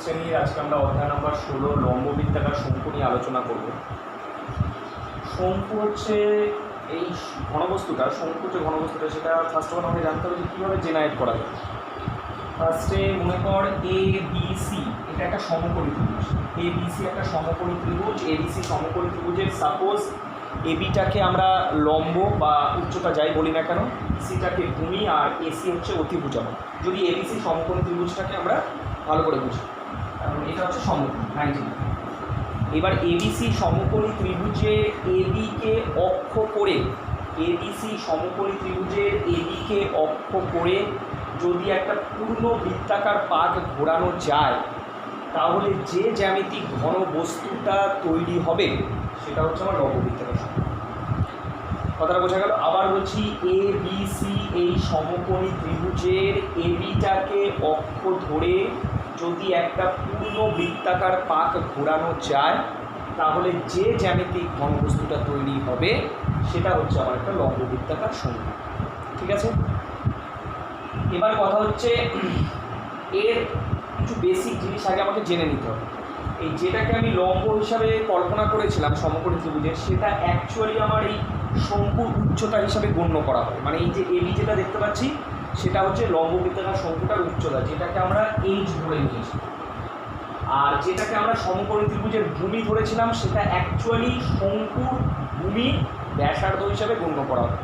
শ্রেণীর আজকে আমরা অধ্যায় নম্বর 16 লম্ববৃত্তাকার শঙ্কু নিয়ে আলোচনা করব। শঙ্কু হচ্ছে এই ঘনবস্তুটা, শঙ্কু যে ঘনবস্তুটা সেটা ফার্স্ট অফ অল আমাকে জানতে হবে যে কীভাবে জেনারেট করা যায়। ফার্স্টে মনে কর এ বি সি এটা একটা সমকোণী ত্রিভুজ, এ বি সি একটা সমকোণী ত্রিভুজ, এ বি সি সমকোণী ত্রিভুজের সাপোজ এবিটাকে আমরা লম্ব বা উচ্চতা যাই বলি না কেন, সিটাকে ভূমি আর এসি হচ্ছে অতিভুজাঙ্ক। যদি এবিসি সমকোণী ত্রিভুজটাকে আমরা ভালো করে বুঝি, কারণ এটা হচ্ছে সমকোণ 90। এবার এবিসি সমকোণী ত্রিভুজে এবিকে অক্ষ করে, এবিসি সমকোণী ত্রিভুজের এবিকে অক্ষ করে যদি একটা পূর্ণ বৃত্তাকার পাক ঘোরানো যায় তাহলে যে জ্যামিতিক ঘন বস্তুটা তৈরি হবে সেটা হচ্ছে আমার লম্ববৃত্তাকার শঙ্কু। কথাটা বোঝা গেল? আবার বলছি, এ বি সি এই সমকোণী ত্রিভুজের এবিটাকে অক্ষ ধরে যদি একটা পূর্ণ বৃত্তাকার পাক ঘোরানো যায় তাহলে যে জ্যামিতিক ঘন বস্তুটা তৈরি হবে সেটা হচ্ছে আমার একটা লম্ববৃত্তাকার শঙ্কু। ঠিক আছে? এবার কথা হচ্ছে এর কিছু বেসিক জিনিস আগে আমাকে জেনে নিতে হবে। এই যেটাকে আমি লম্ব হিসাবে কল্পনা করেছিলাম সমকোণী ত্রিভুজের, সেটা অ্যাকচুয়ালি আমার এই শঙ্কুর উচ্চতা হিসাবে গণ্য করা হয়। মানে এই যে এবি যেটা দেখতে পাচ্ছি সেটা হচ্ছে লম্ববৃত্তাকার শঙ্কুটার উচ্চতা, যেটাকে আমরা এইচ ধরে নিয়েছি। আর যেটাকে আমরা সমকোণী ত্রিভুজের ভূমি ধরেছিলাম সেটা অ্যাকচুয়ালি শঙ্কুর ভূমির ব্যাসার্ধ হিসাবে গণ্য করা হয়।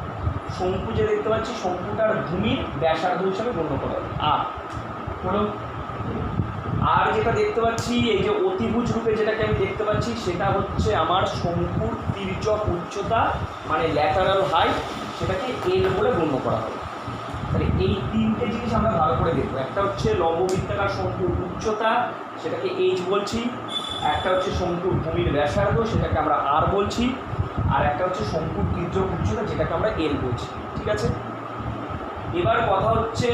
শঙ্কু যে দেখতে পাচ্ছি শঙ্কুটার ভূমির ব্যাসার্ধ হিসাবে গণ্য করা হয়। আর যেটা দেখতে পাচ্ছি এই যে অতিভুজ রূপে যেটাকে আমি দেখতে পাচ্ছি সেটা হচ্ছে আমার শঙ্কুর তির্যক উচ্চতা, মানে ল্যাটারাল হাইট, সেটাকে এল বলে গণ্য করা হয়। তাহলে এই তিনটে জিনিস আমরা ভালো করে দেখবো। একটা হচ্ছে লম্ববৃত্তাকার শঙ্কুর উচ্চতা, সেটাকে এইচ বলছি। একটা হচ্ছে শঙ্কুর ভূমির ব্যাসার্ধ, সেটাকে আমরা আর বলছি। আর একটা হচ্ছে শঙ্কুর তির্যক উচ্চতা, যেটাকে আমরা এল বলছি। ঠিক আছে? এবার কথা হচ্ছে,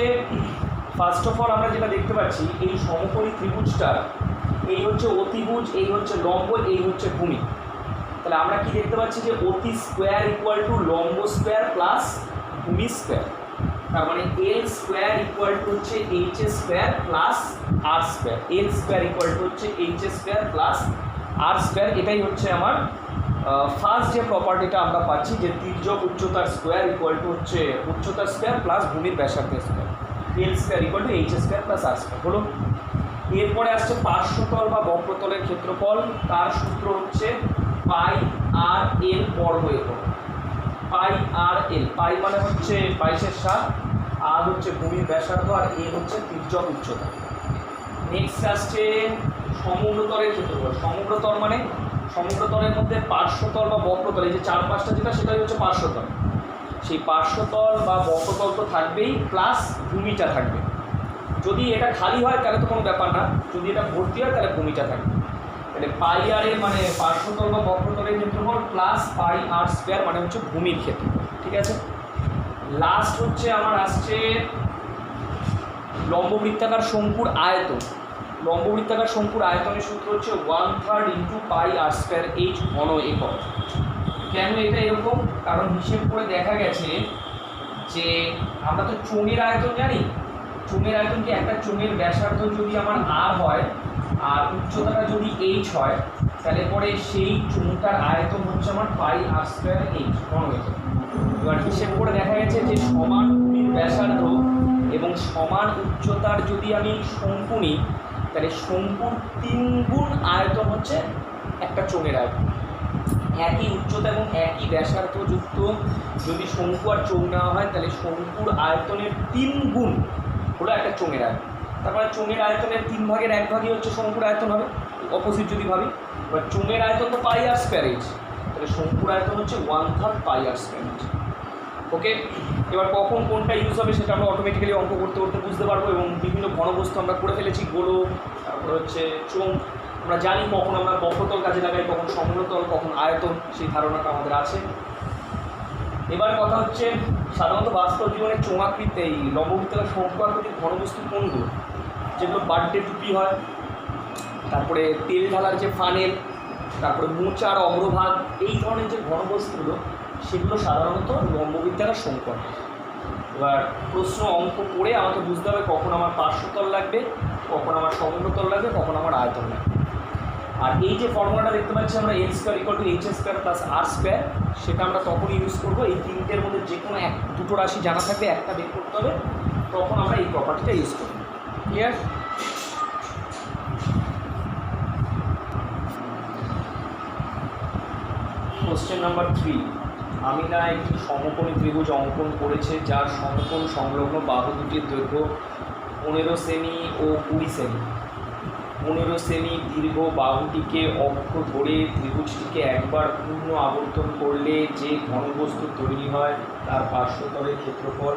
ফার্স্ট অফ অল আমরা যেটা দেখতে পাচ্ছি এই সমকোণী ত্রিভুজটা, এই হচ্ছে অতিভুজ, এই হচ্ছে লম্ব, এই হচ্ছে ভূমি। তাহলে আমরা কি দেখতে পাচ্ছি যে অতি স্কোয়ার ইকুয়াল টু লম্ব স্কোয়ার প্লাস ভূমি স্কোয়ার। তার মানে এল স্কোয়ার ইকুয়াল টু হচ্ছে H square plus R square. L square equal to হচ্ছে H square plus R square. এটাই হচ্ছে আমার ফার্স্ট যে প্রপার্টিটা আমরা পাচ্ছি, যে তির্যক উচ্চতার স্কোয়ার ইকুয়াল টু হচ্ছে উচ্চতার স্কোয়ার প্লাস ভূমির ব্যাসার্ধের square. L square equal to H square plus R square হলো। এরপরে আসছে পার্শ্বতল বা বক্রতলের ক্ষেত্রফল। তার সূত্র হচ্ছে পাই আর এল বর্গ একক। পাই আর এল, পাই মানে হচ্ছে 22/7, আর হচ্ছে ভূমির ব্যাসার্ধ, আর এ হচ্ছে তির্যক উচ্চতা। নেক্সট আসছে সমগ্রতলের ক্ষেত্রফল। সমগ্রতল মানে সমগ্রতলের মধ্যে পার্শ্বতল বা বক্রতল, এই যে 4-5টা যেটা সেটাই হচ্ছে পার্শ্বতল। সেই পার্শ্বতল বা বক্রতল তো থাকবেই, প্লাস ভূমিটা থাকবে। যদি এটা খালি হয় তাহলে তো কোনো ব্যাপার না, যদি এটা ভর্তি হয় তাহলে ভূমিটা থাকবে। তাহলে পাই আর এর মানে পার্শ্বতল বা বক্রতলের ক্ষেত্রফল প্লাস পাই আর স্কোয়ার মানে হচ্ছে ভূমির ক্ষেত্রফল। ঠিক আছে? লাস্ট হচ্ছে আমার আসছে লম্ববৃত্তাকার শঙ্কুর আয়তন। লম্ববৃত্তাকার শঙ্কুর আয়তনের সূত্র হচ্ছে 1/3 ইন্টু পাই আর স্কোয়ার এইচ ঘন একক। কেন এটা এরকম? কারণ হিসেব করে দেখা গেছে যে আমরা তো চোঙের আয়তন জানি। চোঙের আয়তন কি, একটা চোঙের ব্যাসার্ধ যদি আমার আর হয় আর উচ্চতাটা যদি এইচ হয় তাহলে পরে সেই চোঙটার আয়তন হচ্ছে আমার পাই আর স্কোয়ার এইচ ঘন একক। এবার হিসেব করে দেখা গেছে যে সমান ভূমির ব্যাসার্ধ এবং সমান উচ্চতার যদি আমি শঙ্কু নিই তাহলে শঙ্কুর 3 গুণ আয়তন হচ্ছে একটা চোঙের আয়তন। একই উচ্চতা এবং একই ব্যাসার্ধ যুক্ত যদি শঙ্কু আর চোঙ নেওয়া হয় তাহলে শঙ্কুর আয়তনের 3 গুণ হলো একটা চোঙের আয়তন। তারপরে চোঙের আয়তনের 3 ভাগের 1 ভাগই হচ্ছে শঙ্কুর আয়তন হবে, অপোজিট যদি ভাবি। এবার চোঙের আয়তন তো পাই আর স্কোয়ার এইচ, তাহলে শঙ্কুর আয়তন হচ্ছে 1/3 পাই আর স্কোয়ার এইচ। ওকে? এবার কখন কোনটা ইউজ হবে সেটা আমরা অটোমেটিক্যালি অঙ্ক করতে করতে বুঝতে পারবো। এবং বিভিন্ন ঘনবস্তু আমরা করে ফেলেছি, গোলক, তারপরে হচ্ছে চোঙ। আমরা জানি কখন আমরা বক্রতল কাজে লাগাই, কখন সমগ্রতল, কখন আয়তন, সেই ধারণাটা আমাদের আছে। এবার কথা হচ্ছে সাধারণত বাস্তব জীবনে চোঙাকৃতি এই লম্ববৃত্তাকার শঙ্কু আকৃতির ঘনবস্তু কোনগুলো? যেগুলো বার্থডে টুপি হয়, তারপরে তেল ঢালার যে ফানেল, তারপরে মোচার অগ্রভাগ, এই ধরনের যে ঘনবস্তুগুলো সেগুলো সাধারণত লম্ববৃত্তাকার শঙ্কু হয়। এবার প্রশ্ন অঙ্ক করে আমাকে বুঝতে হবে কখন আমার পার্শ্বতল লাগবে কখন আমার সমগ্রতল লাগবে, কখন আমার আয়তন লাগবে। আর এই যে ফর্মুলাটা দেখতে পাচ্ছি আমরা L square equal to H square plus R square, সেটা আমরা তখনই ইউজ করবো এই তিনটের মধ্যে যে কোনো দুটো রাশি জানা থাকবে, একটা বের করতে হবে, তখন আমরা এই প্রপার্টিটা ইউজ করব। ক্লিয়ার? কোশ্চেন নাম্বার 3, আমিনা একটি সমকোণী ত্রিভুজ অঙ্কন করেছে যার সমকোণ সংলগ্ন বাহু দুটির দৈর্ঘ্য 15 সেমি ও 20 সেমি। 15 সেমি দীর্ঘ বাহুটিকে অক্ষ ধরে ত্রিভুজটিকে একবার পূর্ণ আবর্তন করলে যে ঘনবস্তু তৈরি হয় তার পার্শ্বতলের ক্ষেত্রফল,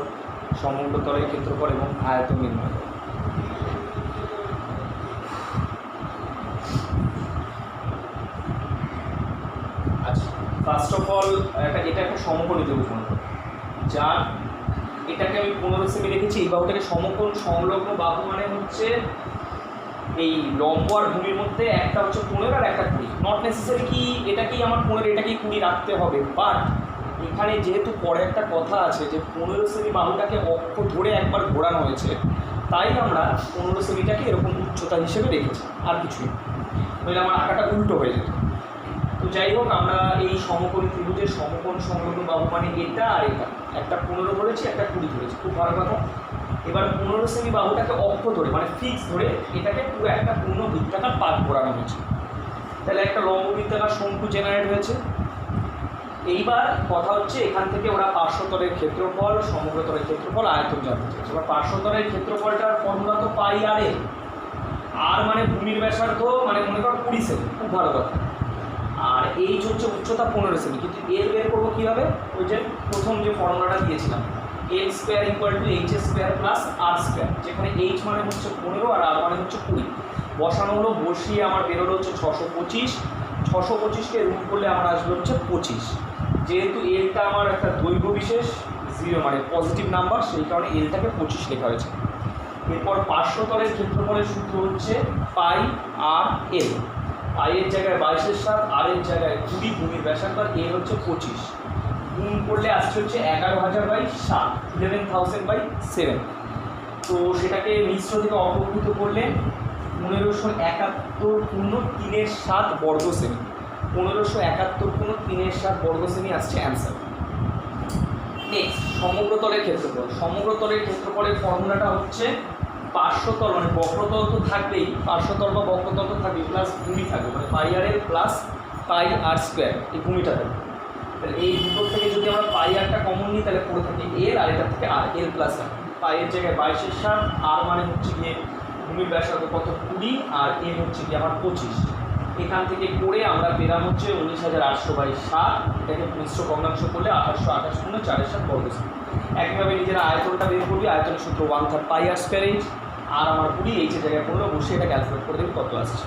সমগ্রতলের ক্ষেত্রফল এবং আয়তন নির্ণয় করে। আচ্ছা, ফার্স্ট অফ অল এটা একটা সমকোণী ত্রিভুজ মনে করি, যার এটাকে আমি 15 সেমি রেখেছি। এই বাহুটাকে সমকোণ সংলগ্ন বাহু মানে হচ্ছে এই লম্ব আর ভূমির মধ্যে একটা হচ্ছে 15 আর একটা 20। নট নেসেসারি কি এটাকেই আমার 15 এটাকেই 20 রাখতে হবে, বাট এখানে যেহেতু পরে একটা কথা আছে যে 15 সেমি বাহুটাকে অক্ষ ধরে একবার ঘোরানো হয়েছে, তাই আমরা 15 সেমিটাকে এরকম উচ্চতা হিসেবে রেখেছি, আর কিছুই নইলে আমার আঁকাটা উল্টো হয়ে যেত। তো যাই হোক, আমরা এই সমকোণী ত্রিভুজের সমকোণ সংলগ্ন বাহু মানে এটা আর এটা, একটা 15 ধরেছি, একটা 20 ধরেছি, খুব ভালো কথা। এবার 15 সেমি বাহুটাকে অক্ষ ধরে মানে ফিক্স ধরে এটাকে পুরো একটা পূর্ণ বৃত্তাকার পাক ঘোরানো হয়েছে, তাহলে একটা লম্ব বৃত্তাকার শঙ্কু জেনারেট হয়েছে। এইবার কথা হচ্ছে এখান থেকে ওরা পার্শ্বতলের ক্ষেত্রফল, সমগ্রতলের ক্ষেত্রফল, আয়তন জানতে চাইছে। এবার পার্শ্বতলের ক্ষেত্রফলটার ফর্মুলা তো পাই আর এ, আর মানে ভূমির ব্যাসার্ধ মানে মনে করো 20 সেমি, খুব ভালো কথা। আর এইচ হচ্ছে উচ্চতা 15 সেমি, কিন্তু এর বের করবো কীভাবে? ওই যে প্রথম যে ফর্মুলাটা দিয়েছিলাম, L square equal to H square plus R square, যেখানে এইচ মানে হচ্ছে 15 আর আর মানে হচ্ছে 20। বসানো হলো, বসিয়ে আমার বেরোলো হচ্ছে 625। 625কে রুট করলে আমার আসবে হচ্ছে 25। যেহেতু এলটা আমার একটা দৈর্ঘ্য বিশেষ 0 মানে পজিটিভ নাম্বার, সেই কারণে এলটাকে 25 লেখা হয়েছে। এরপর পার্শ্বতলের ক্ষেত্রফলের সূত্র হচ্ছে পাই আর এল। পাইয়ের জায়গায় 22/7, আর এর জায়গায় 20, ভূমির ব্যাসার্ধ, আর এল হচ্ছে 25। গুণ করলে আসছে হচ্ছে 11,000/7, 11,000/7। তো সেটাকে মিশ্র থেকে অপকৃত করলে 1571 পূর্ণ 3/7 বর্গ সেমি, 1571 পূর্ণ 3/7 বর্গ সেমি আসছে অ্যান্সার। নেক্সট, সমগ্রতলের ক্ষেত্রফল। সমগ্রতলের ক্ষেত্রফলের ফর্মুলাটা হচ্ছে পার্শ্বতল মানে বক্রতল তো থাকবেই, পার্শ্বতল বা বক্রতল তো থাকবেই, প্লাস ভূমি থাকবে মানে পাই আর এল প্লাস পাই আর স্কোয়ার, এই ভূমিটা থাকবে। তাহলে এই দুটোর থেকে যদি আমরা পাই আরটা কমন নিই তাহলে পড়ে থাকে এল, আর এটা থেকে আর এল প্লাস আর। পাইয়ের জায়গায় 22/7, আর মানে হচ্ছে গিয়ে ভূমির ব্যাসার্ধ কত 20, আর এল হচ্ছে গিয়ে আমার 25। এখান থেকে করে আমরা পেলাম হচ্ছে 19,800/7। এটাকে মিশ্র ভগ্নাংশ করলে 1828 পূর্ণ 4/7 বর্গ সেমি। একইভাবে নিজেরা আয়তনটা বের করবি, আয়তনের সূত্র 1/3 পাই আর স্কোয়ার এইচ, আর আমার 20 এইচের জায়গায় পড়লো, বসে এটা ক্যালকুলেট করে দেবে কত আসছে।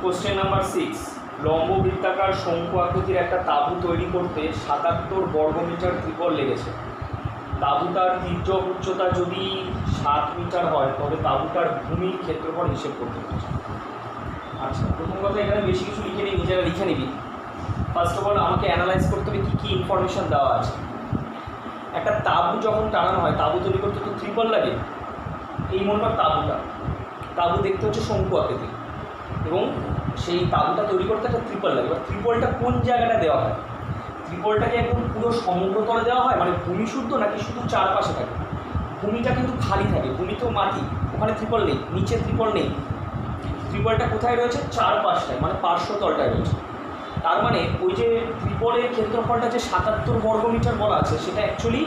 কোশ্চেন নাম্বার 6, লম্ব বৃত্তাকার শঙ্কু আকৃতির একটা তাঁবু তৈরি করতে 77 বর্গমিটার ত্রিপল লেগেছে। তাঁবুটার তির্যক উচ্চতা যদি 7 মিটার হয় তবে তাঁবুটার ভূমির ক্ষেত্রফল হিসেব করতে পারছে। আচ্ছা, প্রথম কথা এখানে বেশি কিছু লিখে নিই, নিজেরা লিখে নিবি। ফার্স্ট অফ অল আমাকে অ্যানালাইজ করতে হবে কী কী ইনফরমেশান দেওয়া আছে। একটা তাঁবু যখন টানানো হয়, তাঁবু তৈরি করতে তো ত্রিপল লাগে। এই মনে কর তাঁবু দেখতে হচ্ছে শঙ্কু আকৃতি, এবং সেই তাঁবুটা তৈরি করতে একটা ত্রিপল লাগে। এবার ত্রিপলটা কোন জায়গাটা দেওয়া হয়? ত্রিপলটাকে একদম পুরো সমগ্রতলে দেওয়া হয় মানে ভূমি শুদ্ধ, নাকি শুধু চারপাশে থাকে? ভূমিটা কিন্তু খালি থাকে, ভূমি তো মাটি, ওখানে ত্রিপল নেই, নিচে ত্রিপল নেই। ত্রিপলটা কোথায় রয়েছে? চারপাশটায় মানে পার্শ্বতলটায় রয়েছে। তার মানে ওই যে ত্রিপলের ক্ষেত্রফলটা যে 77 বর্গমিটার বলা আছে, সেটা অ্যাকচুয়ালি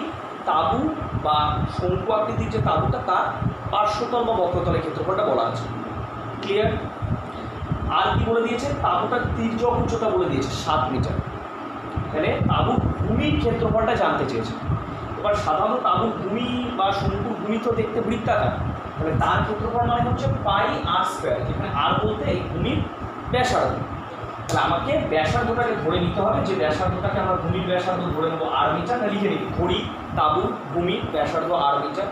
তাঁবু বা শঙ্কু আকৃতির যে তাঁবুটা তার পার্শ্বতল বা বক্রতলের ক্ষেত্রফলটা বলা আছে। ক্লিয়ার? আর কি বলে দিয়েছে? তাঁবুটার তির্যক উচ্চতা বলে দিয়েছে 7 মিটার। তাহলে তাঁবুর ভূমির ক্ষেত্রফলটা জানতে চেয়েছে। এবার সাধারণত তাঁবুর ভূমি বা শঙ্কুর ভূমি তো দেখতে বৃত্তাকার, তাহলে তার ক্ষেত্রফল মানে হচ্ছে পাই আর স্কোয়ার, যেখানে আর বলতে এই ভূমির ব্যাসার্ধ। তাহলে আমাকে ব্যাসার্ধটাকে ধরে নিতে হবে, যে ব্যাসার্ধটাকে আমরা ভূমির ব্যাসার্ধ ধরে নেবো আর মিটার, না লিখে নিবি ধরি তাঁবুর ভূমির ব্যাসার্ধ আর মিটার।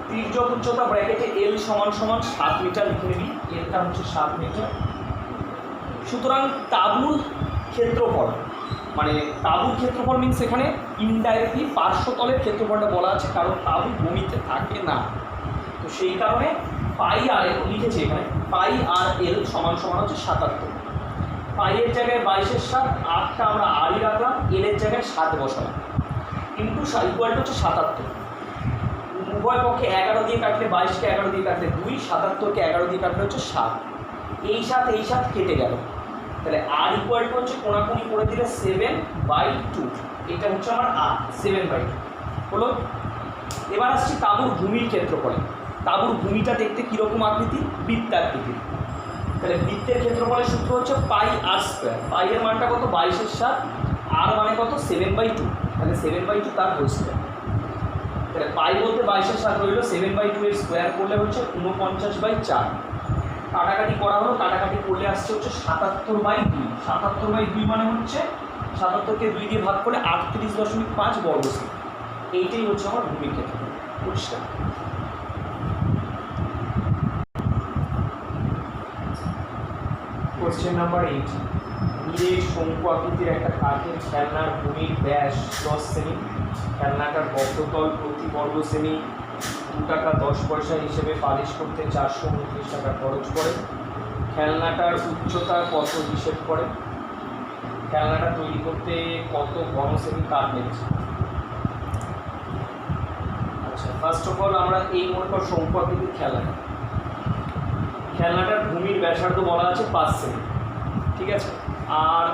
তির্যক উচ্চতা ব্র্যাকেটে এল সমান 7 মিটার লিখে নিবি, এলটা হচ্ছে 7 মিটার। সুতরাং তাঁবুর ক্ষেত্রফল মানে তাঁবুর ক্ষেত্রফল মিনস এখানে ইনডাইরেক্টলি পার্শ্বতলের ক্ষেত্রফলটা বলা আছে, কারণ তাঁবু ভূমিতে থাকে না। তো সেই কারণে পাই আর এল লিখেছি এখানে, পাই আর এল সমান সমান হচ্ছে 77। পাইয়ের জায়গায় 22/7, 8টা আমরা আরই রাখলাম, এলের জায়গায় 7 বসালাম, কিন্তু ইকুয়াল হচ্ছে 77। উভয় পক্ষে 11 দিয়ে কাটলে 22কে 11 দিয়ে কাটলে 2, 77কে 11 দিয়ে কাটলে হচ্ছে 7। এই 7 কেটে গেল, তাহলে আর ইকুয়াল টু হচ্ছে কোণাকুণি করে দিলে 7/2। এটা হচ্ছে আমার আর 7/2 হলো। এবার আসছি তাঁবুর ভূমির ক্ষেত্রফলে। তাঁবুর ভূমিটা দেখতে কীরকম আকৃতি? বৃত্তাকৃতির। তাহলে বৃত্তের ক্ষেত্রফলের সূত্র হচ্ছে পাই আর স্কোয়ার। পাই এর মানটা কত? 22/7, আর মানে কত? 7/2। তাহলে 7/2 তার হোল স্কোয়ার। তাহলে পাই বলতে 22/7 রইল, 7/2 এর স্কোয়ার করলে হচ্ছে 49/4। কাটাকাটি করা হলো, কাটাকাটি করলে আসছে হচ্ছে 77/2। 77/2 মানে হচ্ছে 77কে 2 দিয়ে ভাগ করে 38.5 বর্গসেমি। এইটাই হচ্ছে আমার ভূমির ক্ষেত্রফল। পরিষ্কার? কোশ্চেন নাম্বার 8, নিরেট শঙ্কু আকৃতির একটা কাঠের খেলনার ভূমির ব্যাস 10 সেমি। খেলনাটার বক্রতল প্রতি বর্গ সেমি 2 টাকা 10 পয়সা হিসেবে পালিশ করতে 429 টাকা খরচ করে। খেলনাটার উচ্চতা কত হিসেব করে। খেলনাটা তৈরি করতে কত ঘন সেমি কাঠ লেগেছে। আচ্ছা, ফার্স্ট অফ অল আমরা এই মনে কর শঙ্কু আকৃতির খেলনাটার ভূমির ব্যাসার্ধ বলা আছে 5 সেমি, ঠিক আছে। আর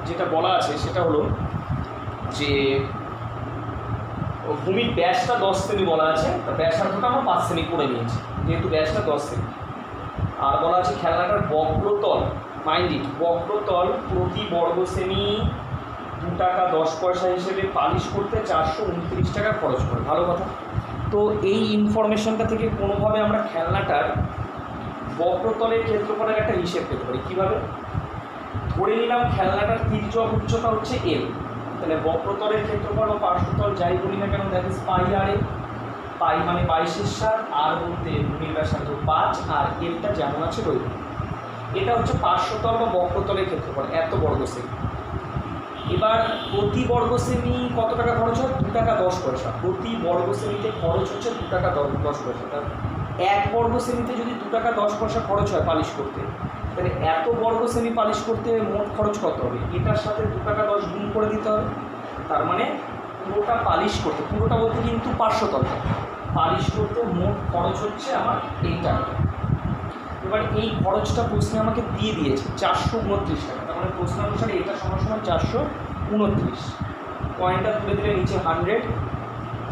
যেটা বলা আছে সেটা হলো যে ভূমির ব্যাসটা 10 সেমি বলা আছে, তা ব্যাসার্ধটা আমরা 5 সেমি করে নিয়েছি, যেহেতু ব্যাসটা 10 সেমি। আর বলা আছে খেলনাটার বক্রতল, মাইন্ড ইট, বক্রতল প্রতি বর্গ সেমি 2 টাকা 10 পয়সা হিসেবে পালিশ করতে 429 টাকা খরচ করে। ভালো কথা। তো এই ইনফরমেশনটা থেকে কোনোভাবে আমরা খেলনাটার বক্রতলের ক্ষেত্রফলের একটা হিসেব পেতে পারি। কীভাবে? ধরে নিলাম খেলনাটার তির্যক উচ্চতা হচ্ছে এল, তাহলে বক্রতলের ক্ষেত্রফল ও পার্শ্বতল যাই বলি না কেন, দ্যাট ইজ পাই আর এল। পাই মানে 22/7, আর বলতে ভূমির ব্যাসার্ধ 5, আর এলটা যেমন আছে রইল। এটা হচ্ছে পার্শ্বতল বা বক্রতলের ক্ষেত্রফল, এত বর্গ সেমি। এবার প্রতি বর্গ সেমি কত টাকা খরচ হয়? 2 টাকা 10 পয়সা। প্রতি বর্গ সেমিতে খরচ হচ্ছে 2 টাকা 10 পয়সা। তার 1 বর্গ সেমিতে যদি 2 টাকা 10 পয়সা খরচ হয় পালিশ করতে, তাহলে এত বর্গ সেমি পালিশ করতে মোট খরচ কত হবে? এটার সাথে 2 টাকা 10 গুণ করে দিতে হবে। তার মানে পুরোটা পালিশ করতে, পুরোটা বলতে কিন্তু পার্শ্বতলটা পালিশ করতে মোট খরচ হচ্ছে আমার এই টাকা। এবার এই খরচটা প্রশ্নে আমাকে দিয়ে দিয়েছে 429 টাকা। তার মানে প্রশ্ন অনুসারে এটা সমান 429। পয়েন্টটা তুলে দিলে নিচে 100,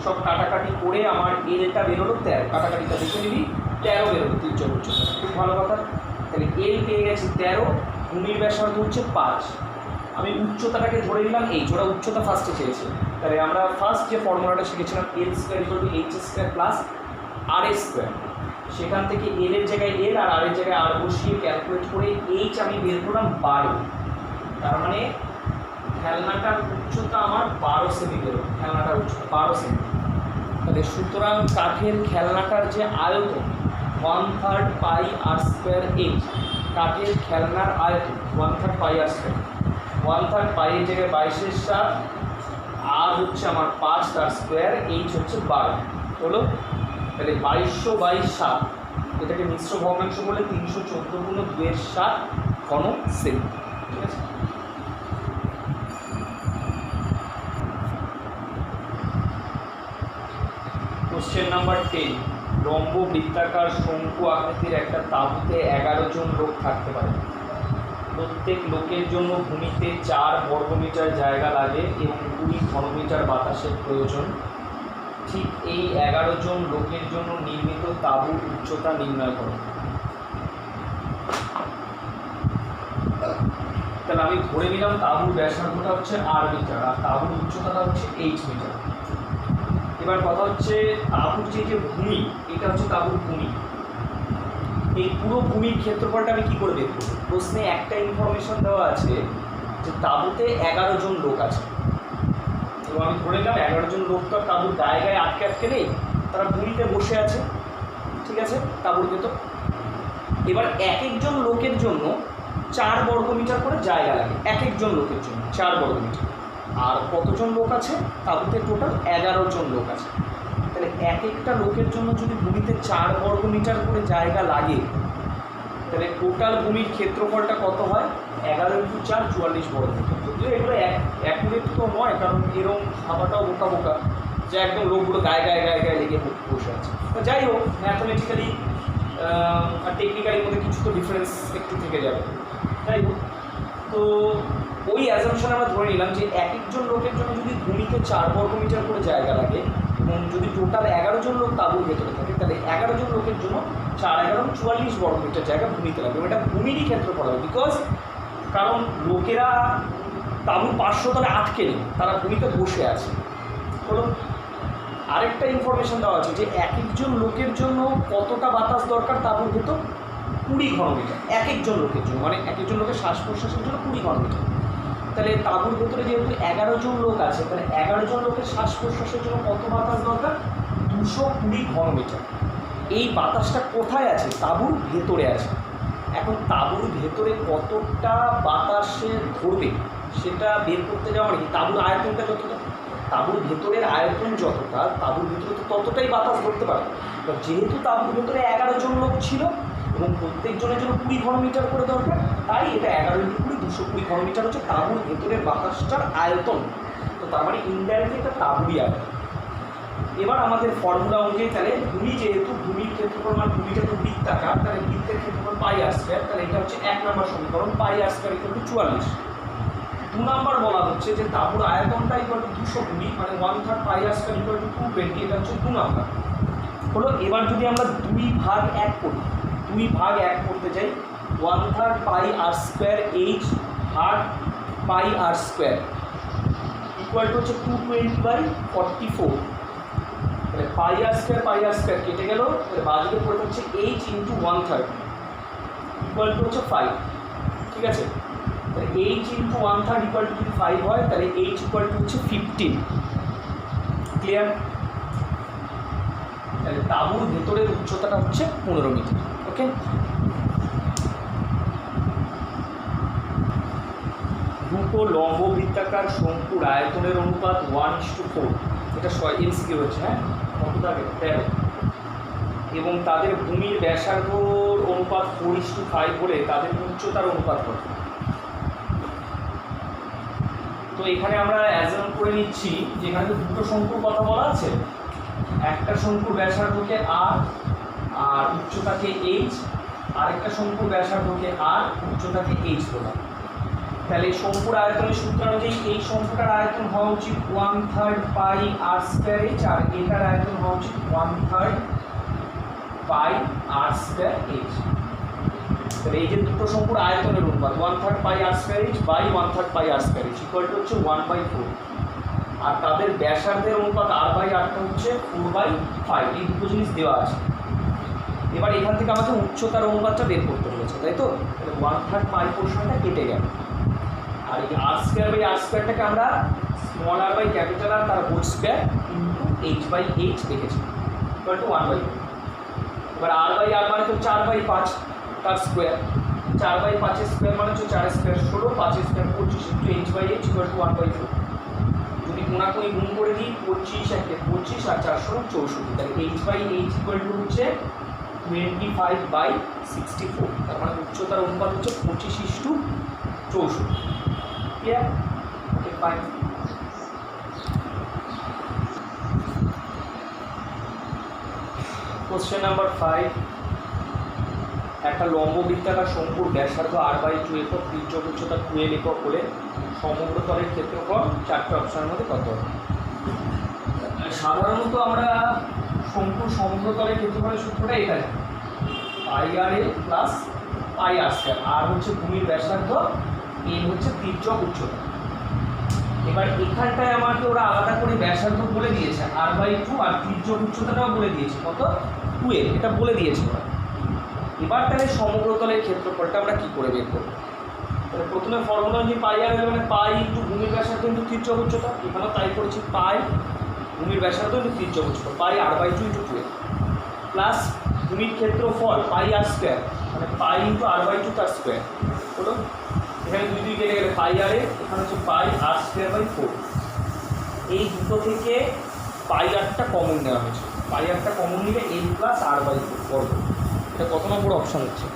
সব কাটাকাটি করে আমার এলটা বেরোলো 13। কাটাকাটিটা দেখে নিবি, 13 বেরোলো তির্যক উচ্চতা। খুব ভালো কথা। তাহলে এল পেয়ে গেছি 13, ভূমির ব্যাসার্ধ হচ্ছে 5। আমি উচ্চতাটাকে ধরে নিলাম এইচ, ওরা উচ্চতা ফার্স্টে চেয়েছে। তাহলে আমরা ফার্স্ট যে ফর্মুলাটা শিখেছিলাম L square equal to H square plus R S square, সেখান থেকে এল এর জায়গায় এল আর আর এর জায়গায় আর বসিয়ে ক্যালকুলেট করে এইচ আমি বের করলাম 12। তার মানে খেলনাটার উচ্চতা আমার 12 সেমি বেরো। খেলনাটার উচ্চতা 12 সেমি। তাহলে সুতরাং কাঠের খেলনাটার যে আয়তন 1/3 পাই আর স্কোয়ার এইচ, কাঠের খেলনার আয়তন 1/3 পাই আর স্কোয়ার। 1/3 পাইয়ের জায়গায় 22/7, আর হচ্ছে আমার 5 তার স্কোয়ার, এইচ হচ্ছে 12 হলো। তাহলে 22/7, এটাকে মিশ্র ভগ্নাংশ বলে 314×2/7 ঘন সেমি, ঠিক আছে। কোশ্চেন নাম্বার 10, লম্ব বৃত্তাকার শঙ্কু আকৃতির একটা তাঁবুতে 11 জন লোক থাকতে পারে। প্রত্যেক লোকের জন্য ভূমিতে 4 বর্গমিটার জায়গা লাগে এবং 20 ঘনমিটার বাতাসের প্রয়োজন। ঠিক এই 11 জন লোকের জন্য নির্মিত তাঁবুর উচ্চতা নির্ণয় করো। তাহলে আমি ধরে নিলাম তাঁবুর ব্যাসার্ধটা হচ্ছে 8 মিটার আর তাঁবুর উচ্চতাটা হচ্ছে 8 মিটার। এবার কথা হচ্ছে তাঁবুর যে ভূমি, এটা হচ্ছে তাঁবুর ভূমি। এই পুরো ভূমির ক্ষেত্রফলটা আমি কী করে বের করব? প্রশ্নে একটা ইনফরমেশন দেওয়া আছে যে তাঁবুতে 11 জন লোক আছে, এবং আমি ধরে নিলাম 11 জন লোক তো তাঁবুর গায়ে গায়ে আটকে নেই, তারা ভূমিতে বসে আছে, ঠিক আছে, তাঁবুর ভেতর। এবার এক একজন লোকের জন্য 4 বর্গমিটার করে জায়গা লাগে, এক একজন লোকের জন্য 4 বর্গমিটার। আর কতজন লোক আছে? তাবুতে টোটাল 11 জন লোক আছে। তাহলে এক একটা লোকের জন্য যদি ভূমিতে 4 বর্গমিটার করে জায়গা লাগে, তাহলে টোটাল ভূমির ক্ষেত্রফলটা কত হয়? 11 × 4 44 বর্গমিটার। যদিও এগুলো অ্যাকুরেট তো নয়, কারণ এরকম ভাবাটাও বোকা বোকা যে একদম লোকগুলো গায়ে গায়ে গায়ে গায়ে লেগে বসে আছে। তো যাই হোক, ম্যাথমেটিক্যালি আর টেকনিক্যালির মধ্যে কিছু তো ডিফারেন্স একটু থেকে যাবে। যাই হোক, তো ওই অ্যাজাম্পশন আমরা ধরে নিলাম যে এক একজন লোকের জন্য যদি ভূমিতে 4 বর্গমিটার করে জায়গা লাগে এবং যদি টোটাল 11 জন লোক তাঁবুর ভেতরে থাকে, তাহলে 11 জন লোকের জন্য 4 11 44 বর্গমিটার জায়গা ভূমিতে লাগবে। এটা ভূমিরই ক্ষেত্রফল হবে, বিকজ কারণ লোকেরা তাঁবুর পার্শ্বতলে আটকে নেই, তারা ভূমিতে বসে আছে। হলো আরেকটা ইনফরমেশন দেওয়া আছে যে এক একজন লোকের জন্য কতটা বাতাস দরকার তাঁবুর ভেতর? 20 ঘনমিটার এক একজন লোকের জন্য, মানে এক একজন লোকের শ্বাস প্রশ্বাসের জন্য 20 ঘনমিটার। তাহলে তাঁবুর ভেতরে যেহেতু 11 জন লোক আছে, তাহলে 11 জন লোকের শ্বাস প্রশ্বাসের জন্য কত বাতাস দরকার? 220 ঘনমিটার। এই বাতাসটা কোথায় আছে? তাঁবুর ভেতরে আছে। এখন তাঁবুর ভেতরে কতটা বাতাসে ধরবে সেটা বের করতে যাওয়া মানে তাঁবুর আয়তনটা যতটা, তাঁবুর ভেতরের আয়তন যতটা, তাঁবুর ভেতরে তো ততটাই বাতাস ধরতে পারে। যেহেতু তাঁবুর ভেতরে 11 জন লোক ছিল এবং প্রত্যেকজনের জন্য 20 ঘনমিটার করে দরকার, তাই এটা 11 × 20 220 ঘনমিটার হচ্ছে তাঁবুর ভেতরের বাতাসটার আয়তন। তো তার মানে ইনডাইরেক্টলি এটা তাঁবুরই আয়তন। এবার আমাদের ফর্মুলা অনুযায়ী তাহলে ভূমি, যেহেতু ভূমির ক্ষেত্রফল মানে ভূমিটা তো বৃত্তাকার, তাহলে বৃত্তের ক্ষেত্রফল πr², তাহলে এটা হচ্ছে 1 নম্বর সমীকরণ, πr² = 44। 2 নম্বর বলা হচ্ছে যে তাঁবুর আয়তনটা = 220, মানে 1/3 πr² = 220, এটা হচ্ছে 2 নম্বর। হলো এবার যদি আমরা 2 ভাগ 1 করি, 2 ভাগ 1 করতে চাই, 1/3 πr² ভাগ πr² ইকুয়াল টু হচ্ছে 220/44। তাহলে πr² কেটে গেল, তাহলে বাজুকে পড়ে হচ্ছে h × 1/3 ইকুয়াল টু হচ্ছে 5। ঠিক আছে, তাহলে h × 1/3 ইকুয়াল টু যদি 5 হয়, তাহলে h ইকুয়াল টু হচ্ছে 15। ক্লিয়ার? তাহলে তাঁবুর ভেতরের উচ্চতাটা হচ্ছে 15 মিটার। ওকে, দুটো লম্ব বৃত্তাকার শঙ্কুর আয়তনের অনুপাত 1:4, এটা এমসিকিউ হচ্ছে। হ্যাঁ, কতটা আগে 13, এবং তাদের ভূমির ব্যাসার্ধর অনুপাত 4:5 হলে তাদের উচ্চতার অনুপাত কত? তো এখানে আমরা অ্যাজাম করে নিচ্ছি যে এখানে তো দুটো শঙ্কুর কথা বলা আছে, একটা শঙ্কুর ব্যাসার্ধকে r আর উচ্চতাকে h, আরেকটা শঙ্কুর ব্যাসার্ধকে r, উচ্চতাকে h বলা। তাহলে শঙ্কুর আয়তনের সূত্র অনুযায়ী এই শঙ্কুটার আয়তন হওয়া উচিত 1/3 πr²h, আর এটার আয়তন হওয়া উচিত 1/3 πr²h। তাহলে এই যে দুটো শঙ্কুর আয়তনের অনুপাত 1/3 πr²h by 1/3 πr² equal to হচ্ছে 1/4, আর তাদের ব্যাসার্ধের অনুপাত r/8টা হচ্ছে 4/5। এই দুটো জিনিস দেওয়া আছে। এবার এখান থেকে আমাকে উচ্চতার অনুপাতটা বের করতে বলেছে, তাই তো? তাহলে 1/3 পাই পোর্শনটা কেটে গেল, আর এই r²/r²টাকে আমরা r/R তার হোল স্কোয়ার ইন্টু h/h দেখেছি ইকুয়াল টু 1/4। এবার r/R মানে তো 4/5 তার স্কোয়ার, 4/5 স্কোয়ার মানে হচ্ছে 4 square 16, 5 square 25 into h/h equal to 1/4। যদি কোনাকুনি গুণ করে দিই 25 একে 25 আর 4 16 64, তাহলে h/h ইকুয়াল টু হচ্ছে 25/64। তার মানে উচ্চতার অনুপাত হচ্ছে 25:64। ক্লিয়ার? ওকে, ফাইন। কোশ্চেন নাম্বার 5, একটা লম্ব বৃত্তাকার শঙ্কুর ব্যাসার্ধ r/2 একক, তির্যক উচ্চতা 12 একক হলে সমগ্র তলের ক্ষেত্রফল 4টে অপশনের মধ্যে কত হবে? সাধারণত আমরা শঙ্কুর সমগ্র তলের ক্ষেত্রফলের সূত্রটা এটা জানি, πr² প্লাস πr²। আর হচ্ছে ভূমির ব্যাসার্ধ, এ হচ্ছে তির্যক উচ্চতা। এবার এখানটায় আমাকে ওরা আলাদা করে ব্যাসার্ধ বলে দিয়েছে r/2, আর তির্যক উচ্চতাটাও বলে দিয়েছে কত? 12, এটা বলে দিয়েছে ওরা। এবার তাহলে সমগ্র তলের ক্ষেত্রফলটা আমরা কী করে বের করবো? তাহলে প্রথমে ফর্মুলা অনুযায়ী πr মানে পাই ইন্টু ভূমির ব্যাসার্ধ ইন্টু তির্যক উচ্চতা, এখানেও তাই করেছি, পাই ভূমির ব্যাসার্ধ ইন্টু তির্যক উচ্চতা, পাই r/2 ইন্টু 12 প্লাস ভূমির ক্ষেত্রফল πr² মানে পাই ইন্টু r/2 তার স্কোয়ার। হলো এখানে 2 কেটে গেলে πr, এখানে হচ্ছে πr²/4। এই দুটো থেকে পাই আরটা কমন নেওয়া হয়েছে। পাই আরটা কমন নিলে এল প্লাস আর বাই বর্গ। এটা কত নম্বর অপশান হচ্ছে?